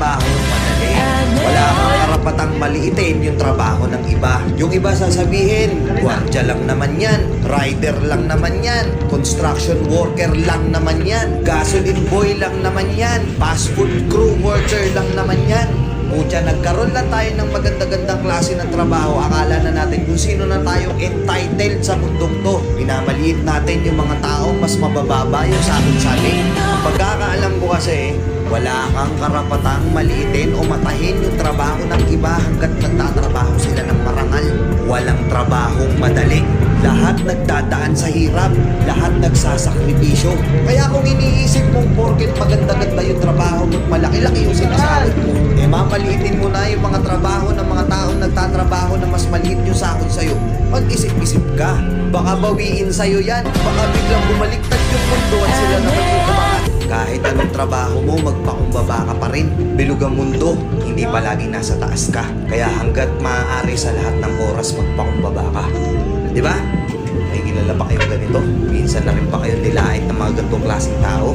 trabahong madali. Wala kang karapatang maliitin yung trabaho ng iba. Yung iba sasabihin, gwardiya lang naman yan, rider lang naman yan, construction worker lang naman yan, gasoline boy lang naman yan, fast food crew worker lang naman yan. Pucha, nagkaroon lang tayo ng maganda-gandang klase ng trabaho. Akala na natin kung sino na tayong entitled sa mundong to. Pinamaliit natin yung mga taong mas mabababa yung sahod sa atin. Ang pagkakaalam ko kasi, wala kang karapatang maliitin o matahin yung trabaho ng iba hanggat nagtatrabaho sila ng marangal. Walang trabahong madali. Lahat nagdadaan sa hirap. Lahat nagsasakripisyo. Kaya kung iniisip mong porket maganda-ganda yung trabaho mo, malaki-laki yung sinasahod mo, mamaliitin mo na yung mga trabaho ng mga taong nagtatrabaho na mas maliit yung sahod sa'yo. Mag-isip-isip ka. Baka bawiin sa'yo yan. Baka biglang bumaliktad yung mundo at sila naman yung kumakas. Kahit anong trabaho mo, magpakumbaba ka pa rin. Bilog ang mundo, hindi palaging nasa taas ka. Kaya hanggat maaari sa lahat ng oras, magpakumbaba ka. Di ba? May kilala pa kayo ganito? Minsan na rin pa kayo nilait ng mga ganitong klaseng tao?